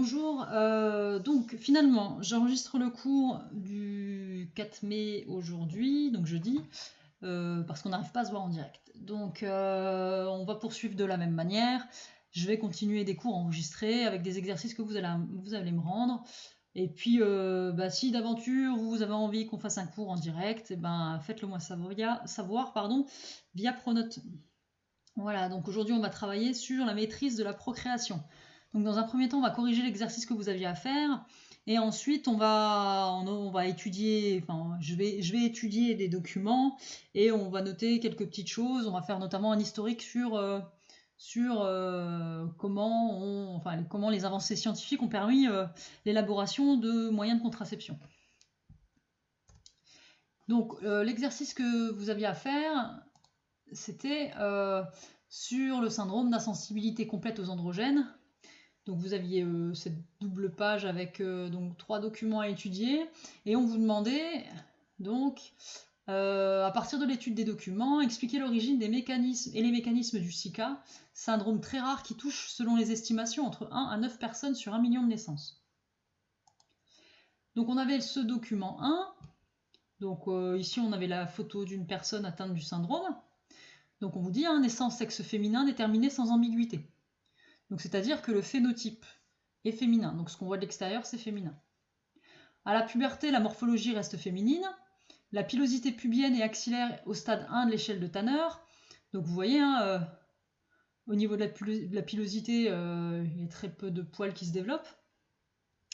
Bonjour, donc finalement j'enregistre le cours du 4 mai aujourd'hui, donc jeudi, parce qu'on n'arrive pas à se voir en direct. Donc on va poursuivre de la même manière. Je vais continuer des cours enregistrés avec des exercices que vous allez me rendre. Et puis si d'aventure vous avez envie qu'on fasse un cours en direct, faites-le moi savoir via Pronote. Voilà, donc aujourd'hui on va travailler sur la maîtrise de la procréation. Donc dans un premier temps, on va corriger l'exercice que vous aviez à faire, et ensuite on va étudier, enfin je vais étudier des documents, et on va noter quelques petites choses. On va faire notamment un historique sur comment les avancées scientifiques ont permis l'élaboration de moyens de contraception. Donc l'exercice que vous aviez à faire, c'était sur le syndrome d'insensibilité complète aux androgènes. Donc vous aviez cette double page avec donc 3 documents à étudier, et on vous demandait donc à partir de l'étude des documents, expliquer l'origine des mécanismes et les mécanismes du SICA, syndrome très rare qui touche selon les estimations entre 1 à 9 personnes sur 1 million de naissances. Donc on avait ce document 1, donc ici on avait la photo d'une personne atteinte du syndrome. Donc on vous dit naissance sexe féminin déterminé sans ambiguïté. Donc c'est-à-dire que le phénotype est féminin. Donc ce qu'on voit de l'extérieur, c'est féminin. À la puberté, la morphologie reste féminine. La pilosité pubienne et axillaire au stade 1 de l'échelle de Tanner. Donc vous voyez, au niveau de la pilosité, il y a très peu de poils qui se développent.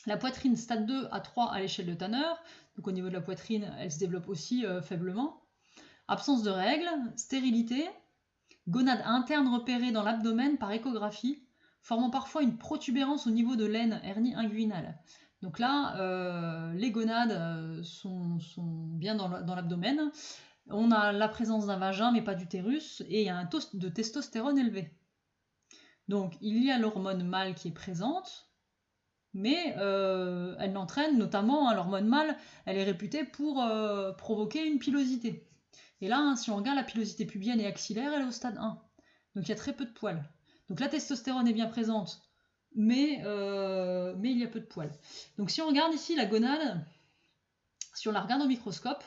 La poitrine, stade 2 à 3 à l'échelle de Tanner. Donc au niveau de la poitrine, elle se développe aussi faiblement. Absence de règles, stérilité, gonade interne repérée dans l'abdomen par échographie, formant parfois une protubérance au niveau de l'aine, hernie inguinale. Donc là, les gonades sont bien dans l'abdomen. On a la présence d'un vagin, mais pas d'utérus, et il y a un taux de testostérone élevé. Donc il y a l'hormone mâle qui est présente, mais elle n'entraîne notamment, l'hormone mâle, elle est réputée pour provoquer une pilosité. Et là, si on regarde la pilosité pubienne et axillaire, elle est au stade 1. Donc il y a très peu de poils. Donc la testostérone est bien présente, mais il y a peu de poils. Donc si on regarde ici la gonade, si on la regarde au microscope,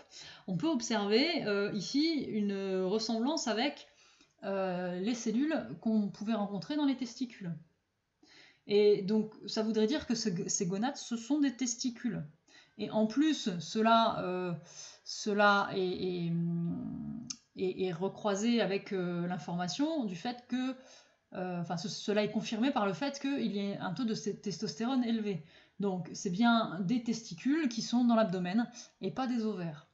on peut observer ici une ressemblance avec les cellules qu'on pouvait rencontrer dans les testicules. Et donc ça voudrait dire que ces gonades, ce sont des testicules. Et en plus, cela est recroisé avec l'information du fait que cela est confirmé par le fait qu'il y ait un taux de testostérone élevé. Donc c'est bien des testicules qui sont dans l'abdomen et pas des ovaires.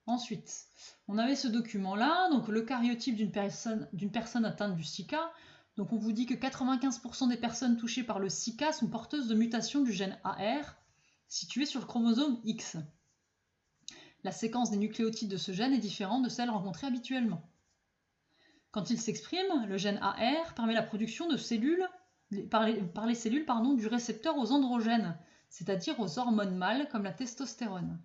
Ensuite, on avait ce document-là, donc le cariotype d'une personne atteinte du SICA. Donc on vous dit que 95% des personnes touchées par le SICA sont porteuses de mutations du gène AR situé sur le chromosome X. La séquence des nucléotides de ce gène est différente de celle rencontrée habituellement. Quand il s'exprime, le gène AR permet la production de cellules par les cellules du récepteur aux androgènes, c'est-à-dire aux hormones mâles comme la testostérone.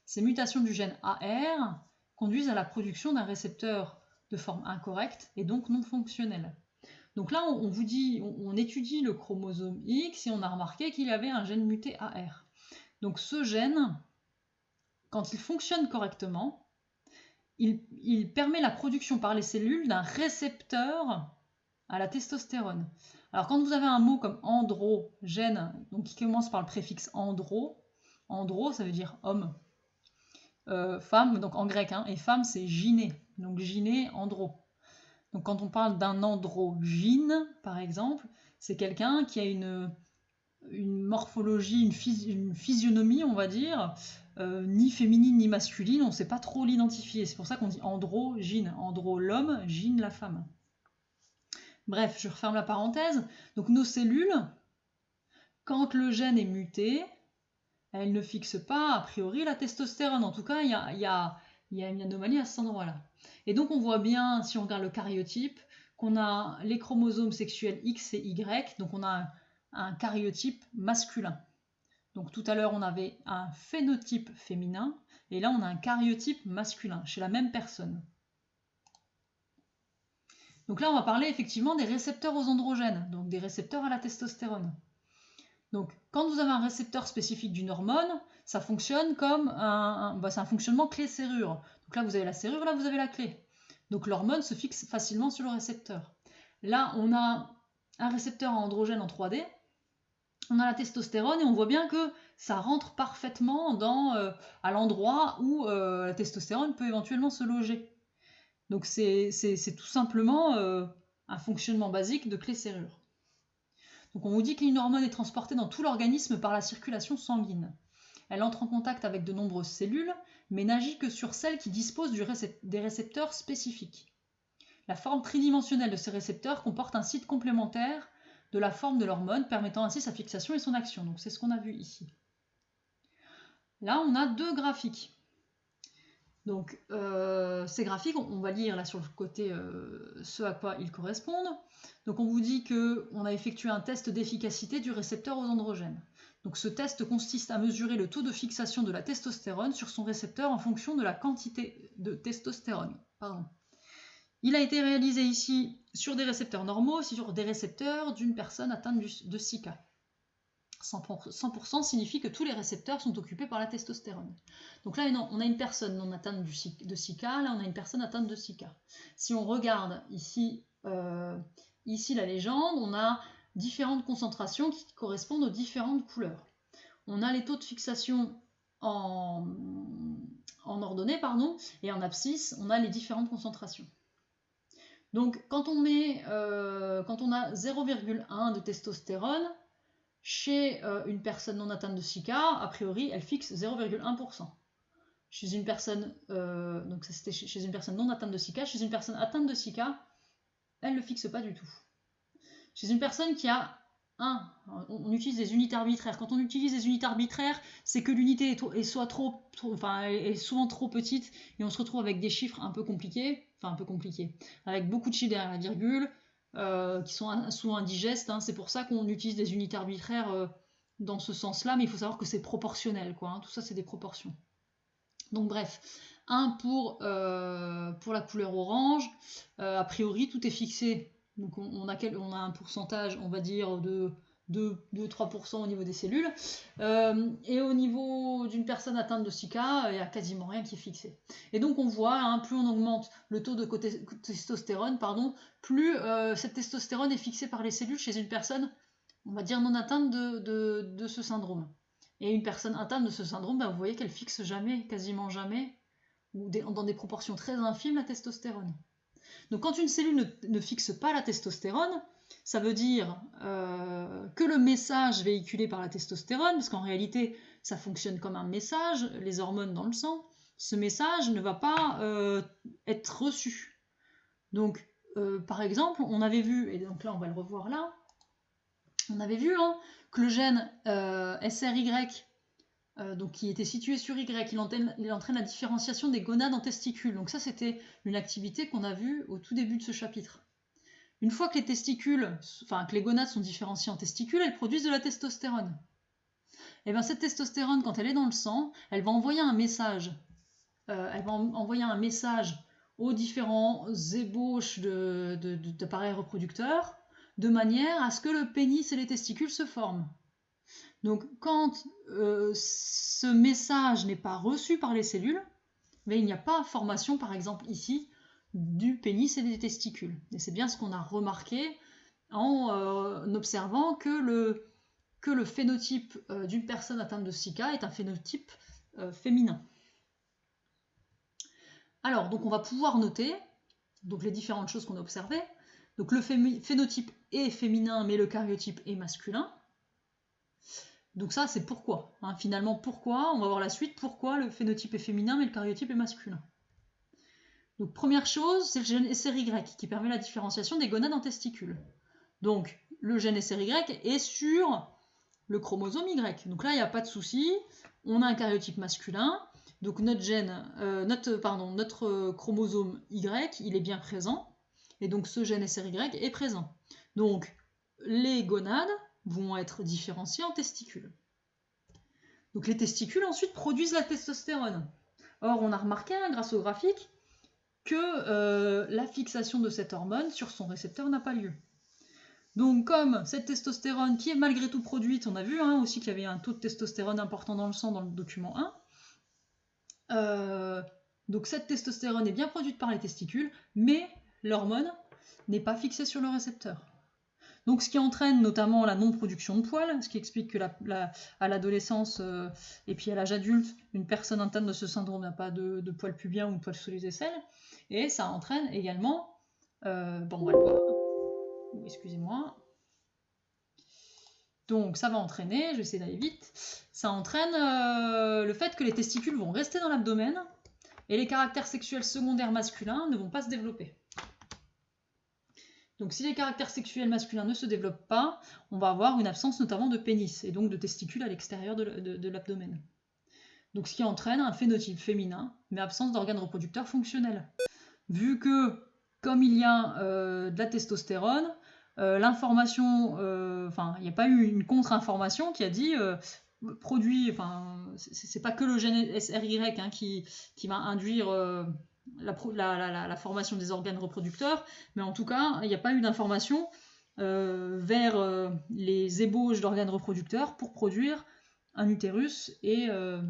Ces mutations du gène AR conduisent à la production d'un récepteur de forme incorrecte et donc non fonctionnel. Donc là, on vous dit, on étudie le chromosome X et on a remarqué qu'il y avait un gène muté AR. Donc ce gène, quand il fonctionne correctement, il permet la production par les cellules d'un récepteur à la testostérone. Alors quand vous avez un mot comme androgène, donc qui commence par le préfixe andro ça veut dire homme, femme, donc en grec, et femme c'est gyné, donc gyné, andro. Donc quand on parle d'un androgyne, par exemple, c'est quelqu'un qui a une morphologie, une physionomie, on va dire, ni féminine ni masculine, on ne sait pas trop l'identifier. C'est pour ça qu'on dit androgyne. Andro l'homme, gyne la femme. Bref, je referme la parenthèse. Donc nos cellules, quand le gène est muté, elles ne fixent pas a priori la testostérone. En tout cas, il y a une anomalie à cet endroit-là. Et donc on voit bien, si on regarde le cariotype, qu'on a les chromosomes sexuels X et Y, donc on a un cariotype masculin. Donc tout à l'heure on avait un phénotype féminin, et là on a un cariotype masculin, chez la même personne. Donc là, on va parler effectivement des récepteurs aux androgènes, donc des récepteurs à la testostérone. Donc, quand vous avez un récepteur spécifique d'une hormone, ça fonctionne comme c'est un fonctionnement clé-serrure. Donc là, vous avez la serrure, là, vous avez la clé. Donc l'hormone se fixe facilement sur le récepteur. Là, on a un récepteur à androgène en 3D, on a la testostérone et on voit bien que ça rentre parfaitement à l'endroit où la testostérone peut éventuellement se loger. Donc c'est tout simplement un fonctionnement basique de clé-serrure. Donc on vous dit qu'une hormone est transportée dans tout l'organisme par la circulation sanguine. Elle entre en contact avec de nombreuses cellules, mais n'agit que sur celles qui disposent des récepteurs spécifiques. La forme tridimensionnelle de ces récepteurs comporte un site complémentaire de la forme de l'hormone, permettant ainsi sa fixation et son action. Donc c'est ce qu'on a vu ici. Là, on a deux graphiques. Donc ces graphiques, on va lire là sur le côté ce à quoi ils correspondent. Donc on vous dit qu'on a effectué un test d'efficacité du récepteur aux androgènes. Donc ce test consiste à mesurer le taux de fixation de la testostérone sur son récepteur en fonction de la quantité de testostérone. Il a été réalisé ici sur des récepteurs normaux, sur des récepteurs d'une personne atteinte de SICA. 100% signifie que tous les récepteurs sont occupés par la testostérone. Donc là, on a une personne non atteinte de SICA, là on a une personne atteinte de SICA. Si on regarde ici la légende, on a différentes concentrations qui correspondent aux différentes couleurs. On a les taux de fixation en ordonnée, et en abscisse, on a les différentes concentrations. Donc quand on a 0,1 de testostérone, chez une personne non atteinte de SICA, a priori, elle fixe 0,1%. Chez une personne, donc ça c'était chez une personne non atteinte de SICA, chez une personne atteinte de SICA, elle ne le fixe pas du tout. Chez une personne qui a on utilise des unités arbitraires. Quand on utilise des unités arbitraires, c'est que l'unité est souvent trop petite et on se retrouve avec des chiffres un peu compliqués, avec beaucoup de chiffres derrière la virgule, qui sont souvent indigestes. C'est pour ça qu'on utilise des unités arbitraires dans ce sens-là, mais il faut savoir que c'est proportionnel, tout ça c'est des proportions. Donc bref, 1 pour la couleur orange, a priori tout est fixé. Donc on a un pourcentage, on va dire, de 2-3% au niveau des cellules. Et au niveau d'une personne atteinte de SICA, il n'y a quasiment rien qui est fixé. Et donc on voit, plus on augmente le taux de testostérone, plus cette testostérone est fixée par les cellules chez une personne, on va dire, non atteinte de ce syndrome. Et une personne atteinte de ce syndrome, vous voyez qu'elle fixe jamais, quasiment jamais, ou dans des proportions très infimes, la testostérone. Donc quand une cellule ne fixe pas la testostérone, ça veut dire que le message véhiculé par la testostérone, parce qu'en réalité ça fonctionne comme un message, les hormones dans le sang, ce message ne va pas être reçu. Donc par exemple, on avait vu, et donc là on va le revoir là, on avait vu que le gène SRY, donc qui était situé sur Y, il entraîne la différenciation des gonades en testicules. Donc ça, c'était une activité qu'on a vue au tout début de ce chapitre. Une fois que les gonades sont différenciées en testicules, elles produisent de la testostérone. Et bien cette testostérone, quand elle est dans le sang, elle va envoyer un message. Aux différents ébauches d'appareils reproducteurs, de manière à ce que le pénis et les testicules se forment. Donc quand ce message n'est pas reçu par les cellules, mais il n'y a pas formation, par exemple ici, du pénis et des testicules. Et c'est bien ce qu'on a remarqué en observant que le phénotype d'une personne atteinte de SICA est un phénotype féminin. Alors, donc on va pouvoir noter les différentes choses qu'on a observées. Donc le phénotype est féminin, mais le karyotype est masculin. Donc ça, c'est pourquoi. Finalement, pourquoi, on va voir la suite, pourquoi le phénotype est féminin, mais le karyotype est masculin. Donc première chose, c'est le gène SRY qui permet la différenciation des gonades en testicules. Donc le gène SRY est sur le chromosome Y. Donc là, il n'y a pas de souci, on a un karyotype masculin, donc notre chromosome Y, il est bien présent, et donc ce gène SRY est présent. Donc les gonades vont être différenciées en testicules. Donc les testicules ensuite produisent la testostérone. Or on a remarqué grâce au graphique que la fixation de cette hormone sur son récepteur n'a pas lieu. Donc comme cette testostérone qui est malgré tout produite, on a vu aussi qu'il y avait un taux de testostérone important dans le sang dans le document 1, donc cette testostérone est bien produite par les testicules, mais l'hormone n'est pas fixée sur le récepteur. Donc ce qui entraîne notamment la non-production de poils, ce qui explique que à l'adolescence et puis à l'âge adulte, une personne atteinte de ce syndrome n'a pas de poils pubiens ou de poils sous les aisselles, et ça entraîne également, bon on va le voir, excusez-moi, donc ça va entraîner, je vais essayer d'aller vite, ça entraîne le fait que les testicules vont rester dans l'abdomen, et les caractères sexuels secondaires masculins ne vont pas se développer. Donc si les caractères sexuels masculins ne se développent pas, on va avoir une absence notamment de pénis, et donc de testicules à l'extérieur de l'abdomen. Donc ce qui entraîne un phénotype féminin, mais absence d'organes reproducteurs fonctionnels. Vu que, comme il y a de la testostérone, l'information, il n'y a pas eu une contre-information qui a dit produit, c'est pas que le gène SRY qui va induire la formation des organes reproducteurs, mais en tout cas, il n'y a pas eu d'information vers les ébauches d'organes reproducteurs pour produire un utérus et un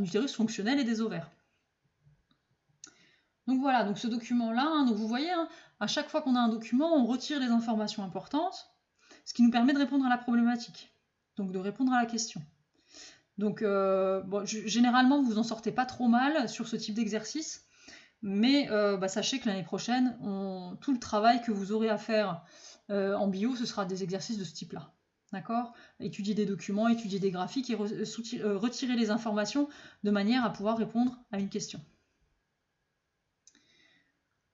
utérus fonctionnel et des ovaires. Donc voilà, donc ce document-là, donc vous voyez, à chaque fois qu'on a un document, on retire les informations importantes, ce qui nous permet de répondre à la problématique, donc de répondre à la question. Donc généralement, vous en sortez pas trop mal sur ce type d'exercice, mais sachez que l'année prochaine, tout le travail que vous aurez à faire en bio, ce sera des exercices de ce type-là. D'accord ? Étudier des documents, étudier des graphiques et retirer les informations de manière à pouvoir répondre à une question.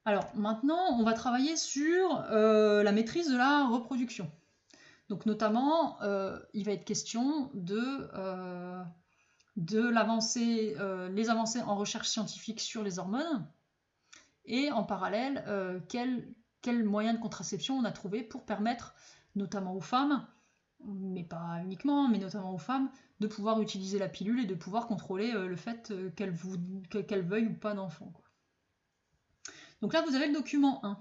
Alors maintenant, on va travailler sur la maîtrise de la reproduction. Donc notamment, il va être question de l'avancée, les avancées en recherche scientifique sur les hormones et en parallèle, quels moyens de contraception on a trouvé pour permettre notamment aux femmes, mais pas uniquement, mais notamment aux femmes, de pouvoir utiliser la pilule et de pouvoir contrôler le fait qu'elles veuillent ou pas d'enfants. Donc là, vous avez le document 1.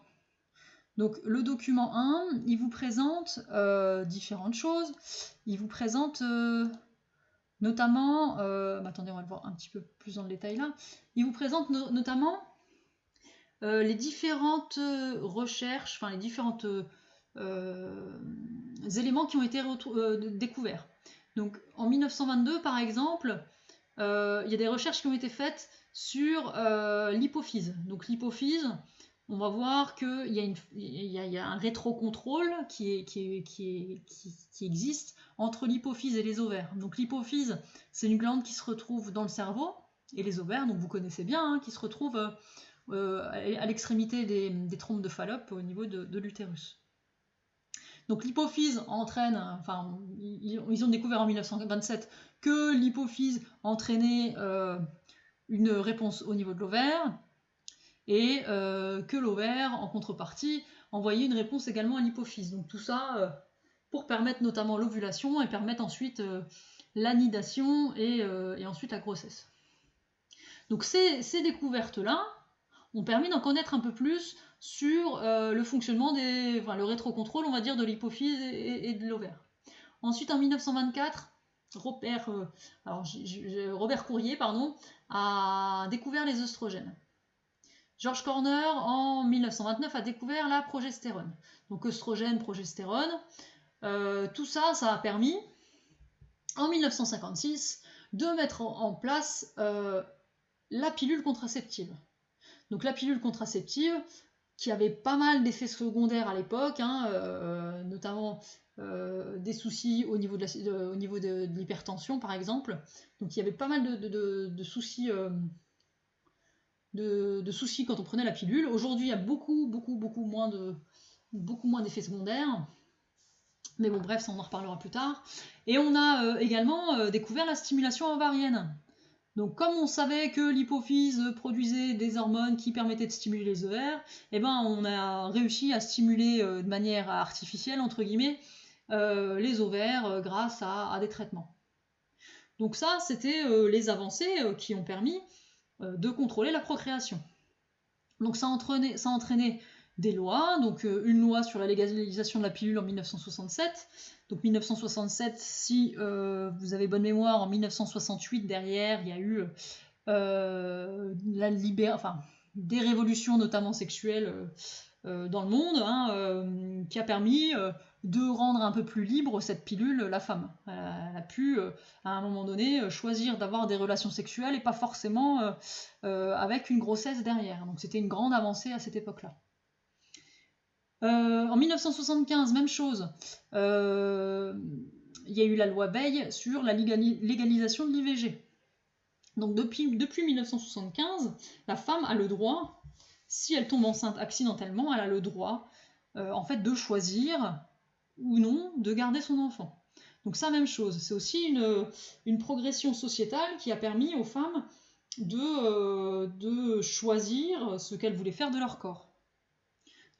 Donc le document 1, il vous présente différentes choses. Il vous présente notamment, attendez, on va le voir un petit peu plus dans le détail là. Il vous présente notamment les différentes recherches, les différents éléments qui ont été découverts. Donc en 1922, par exemple, il y a des recherches qui ont été faites sur l'hypophyse. Donc l'hypophyse, on va voir qu'il y a un rétrocontrôle qui existe entre l'hypophyse et les ovaires. Donc l'hypophyse, c'est une glande qui se retrouve dans le cerveau, et les ovaires, donc vous connaissez bien, qui se retrouvent à l'extrémité des trompes de Fallope au niveau de l'utérus. Donc l'hypophyse entraîne, ils ont découvert en 1927 que l'hypophyse entraînait une réponse au niveau de l'ovaire, et que l'ovaire, en contrepartie, envoyait une réponse également à l'hypophyse. Donc tout ça pour permettre notamment l'ovulation et permettre ensuite l'anidation et ensuite la grossesse. Donc ces découvertes-là ont permis d'en connaître un peu plus sur le fonctionnement le rétrocontrôle, on va dire, de l'hypophyse et de l'ovaire. Ensuite, en 1924, Robert Courrier a découvert les œstrogènes. George Corner, en 1929, a découvert la progestérone. Donc œstrogène, progestérone, tout ça, ça a permis, en 1956, de mettre en place la pilule contraceptive. Donc la pilule contraceptive, qui avait pas mal d'effets secondaires à l'époque, notamment des soucis au niveau de l'hypertension, par exemple. Donc il y avait pas mal de soucis... de soucis quand on prenait la pilule. Aujourd'hui, il y a beaucoup moins d'effets secondaires. Mais bon, bref, ça on en reparlera plus tard. Et on a également découvert la stimulation ovarienne. Donc comme on savait que l'hypophyse produisait des hormones qui permettaient de stimuler les ovaires, on a réussi à stimuler de manière artificielle, entre guillemets, les ovaires grâce à des traitements. Donc ça, c'était les avancées qui ont permis de contrôler la procréation. Donc ça a entraîné des lois, donc une loi sur la légalisation de la pilule en 1967. Donc 1967, si vous avez bonne mémoire, en 1968, derrière, il y a eu des révolutions, notamment sexuelles, dans le monde, qui a permis de rendre un peu plus libre cette pilule, la femme. Elle a pu, à un moment donné, choisir d'avoir des relations sexuelles et pas forcément avec une grossesse derrière. Donc c'était une grande avancée à cette époque-là. En 1975, même chose. Il y a eu la loi Veil sur la légalisation de l'IVG. Donc depuis 1975, la femme a le droit, si elle tombe enceinte accidentellement, elle a le droit en fait de choisir ou non de garder son enfant. Donc ça, même chose. C'est aussi une progression sociétale qui a permis aux femmes de choisir ce qu'elles voulaient faire de leur corps.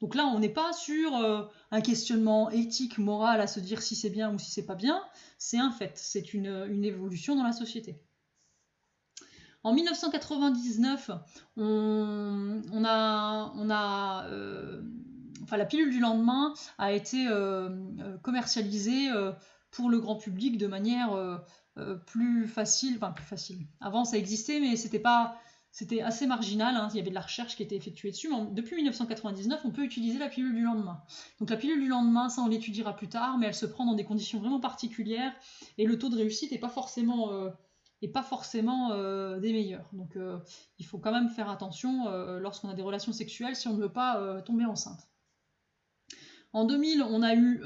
Donc là, on n'est pas sur un questionnement éthique, moral, à se dire si c'est bien ou si c'est pas bien. C'est un fait, c'est une évolution dans la société. En 1999, la pilule du lendemain a été commercialisée pour le grand public de manière plus facile. Avant, ça existait, mais c'était assez marginal, il y avait de la recherche qui était effectuée dessus, mais depuis 1999, on peut utiliser la pilule du lendemain. Donc la pilule du lendemain, ça on l'étudiera plus tard, mais elle se prend dans des conditions vraiment particulières, et le taux de réussite n'est pas forcément des meilleurs. Donc il faut quand même faire attention lorsqu'on a des relations sexuelles si on ne veut pas tomber enceinte. En 2000, on a eu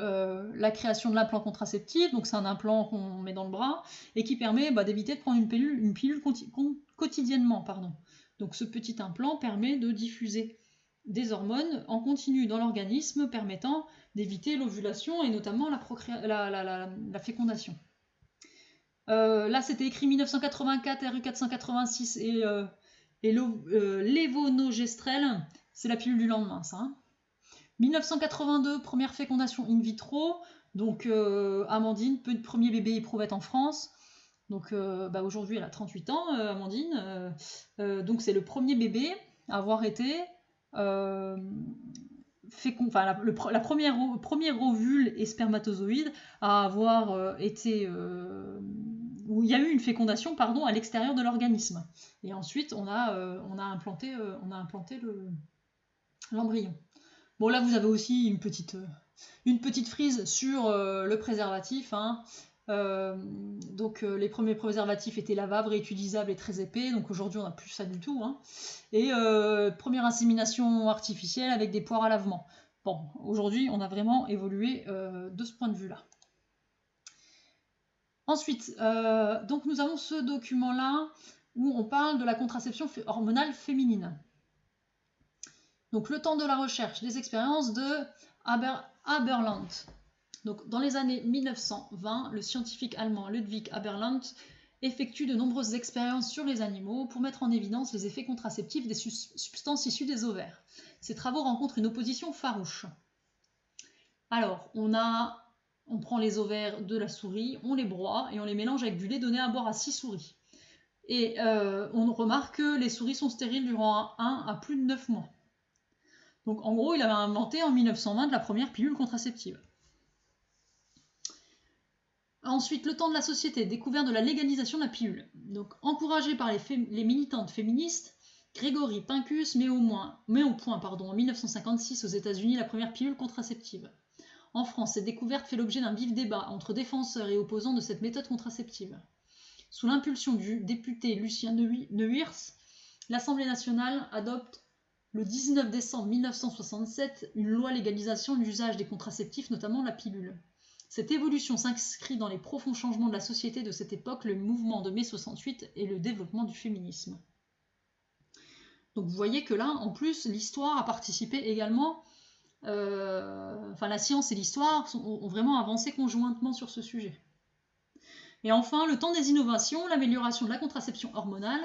la création de l'implant contraceptif, donc c'est un implant qu'on met dans le bras et qui permet d'éviter de prendre une pilule quotidiennement. Donc ce petit implant permet de diffuser des hormones en continu dans l'organisme, permettant d'éviter l'ovulation et notamment la fécondation. Là, c'était écrit 1984, RU 486 et l'évonogestrel, c'est la pilule du lendemain, ça. 1982, première fécondation in vitro, donc Amandine, premier bébé éprouvette en France. Donc aujourd'hui, elle a 38 ans, Amandine. Donc c'est le premier bébé à avoir été la première ovule et spermatozoïde à avoir été où il y a eu une fécondation à l'extérieur de l'organisme. Et ensuite, on a implanté l'embryon. Bon, là, vous avez aussi une petite frise sur le préservatif. Les premiers préservatifs étaient lavables, réutilisables et très épais. Donc aujourd'hui, on n'a plus ça du tout. Et première insémination artificielle avec des poires à lavement. Bon, aujourd'hui, on a vraiment évolué de ce point de vue-là. Ensuite, donc nous avons ce document-là où on parle de la contraception hormonale féminine. Donc le temps de la recherche, des expériences de Haberlandt. Donc dans les années 1920, le scientifique allemand Ludwig Haberlandt effectue de nombreuses expériences sur les animaux pour mettre en évidence les effets contraceptifs des substances issues des ovaires. Ces travaux rencontrent une opposition farouche. Alors, on prend les ovaires de la souris, on les broie et on les mélange avec du lait donné à boire à 6 souris. Et on remarque que les souris sont stériles durant 1 à plus de 9 mois. Donc en gros, il avait inventé en 1920 la première pilule contraceptive. Ensuite, le temps de la société, découverte de la légalisation de la pilule. Donc encouragé par les militantes féministes, Gregory Pincus met au point en 1956 aux États-Unis la première pilule contraceptive. En France, cette découverte fait l'objet d'un vif débat entre défenseurs et opposants de cette méthode contraceptive. Sous l'impulsion du député Lucien Neuwirth, l'Assemblée nationale adopte le 19 décembre 1967 une loi légalisation de l'usage des contraceptifs, notamment la pilule. Cette évolution s'inscrit dans les profonds changements de la société de cette époque, le mouvement de mai 68 et le développement du féminisme. Donc vous voyez que là, en plus, l'histoire a participé également. La science et l'histoire ont vraiment avancé conjointement sur ce sujet. Et enfin, le temps des innovations, l'amélioration de la contraception hormonale.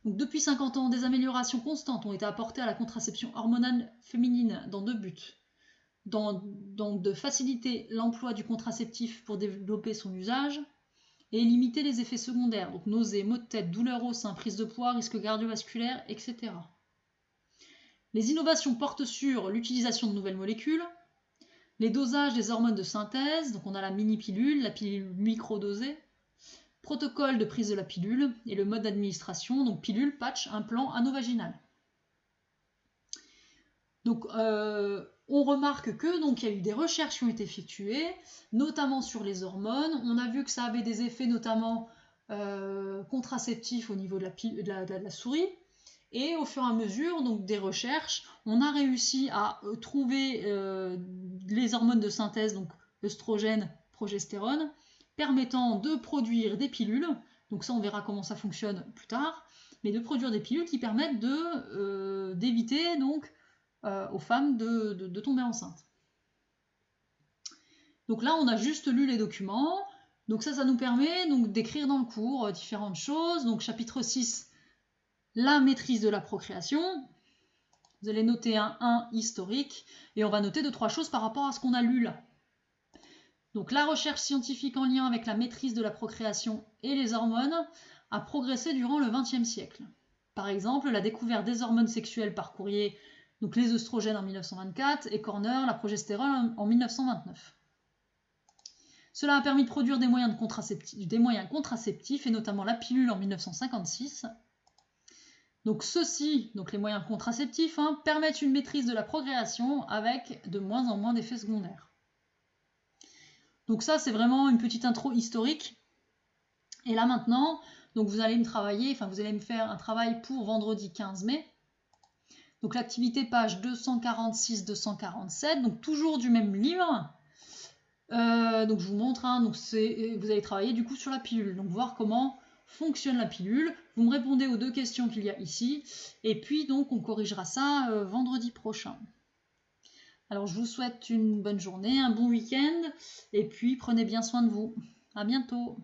Donc, depuis 50 ans, des améliorations constantes ont été apportées à la contraception hormonale féminine dans 2 buts. Donc de faciliter l'emploi du contraceptif pour développer son usage, et limiter les effets secondaires, donc nausées, maux de tête, douleurs au sein, prise de poids, risque cardiovasculaire, etc. Les innovations portent sur l'utilisation de nouvelles molécules, les dosages des hormones de synthèse, donc on a la mini-pilule, la pilule microdosée, protocole de prise de la pilule et le mode d'administration, donc pilule, patch, implant, anneau vaginal. Donc on remarque que donc il y a eu des recherches qui ont été effectuées, notamment sur les hormones. On a vu que ça avait des effets notamment contraceptifs au niveau de la souris. Et au fur et à mesure donc, des recherches, on a réussi à trouver les hormones de synthèse, donc œstrogène, progestérone, permettant de produire des pilules. Donc ça, on verra comment ça fonctionne plus tard, mais de produire des pilules qui permettent d'éviter donc aux femmes de tomber enceintes. Donc là, on a juste lu les documents. Donc ça nous permet donc d'écrire dans le cours différentes choses. Donc chapitre 6, la maîtrise de la procréation. Vous allez noter un 1 historique et on va noter 2-3 choses par rapport à ce qu'on a lu là. Donc la recherche scientifique en lien avec la maîtrise de la procréation et les hormones a progressé durant le XXe siècle. Par exemple, la découverte des hormones sexuelles par Courrier, donc les œstrogènes en 1924 et Corner, la progestérone en 1929. Cela a permis de produire des moyens contraceptifs et notamment la pilule en 1956. Donc ceux-ci, donc les moyens contraceptifs, permettent une maîtrise de la procréation avec de moins en moins d'effets secondaires. Donc ça, c'est vraiment une petite intro historique. Et là maintenant, donc vous allez me faire un travail pour vendredi 15 mai. Donc l'activité page 246-247, donc toujours du même livre. Donc je vous montre, donc vous allez travailler du coup sur la pilule, donc voir comment fonctionne la pilule. Vous me répondez aux 2 questions qu'il y a ici, et puis donc on corrigera ça vendredi prochain. Alors je vous souhaite une bonne journée, un bon week-end, et puis prenez bien soin de vous. À bientôt.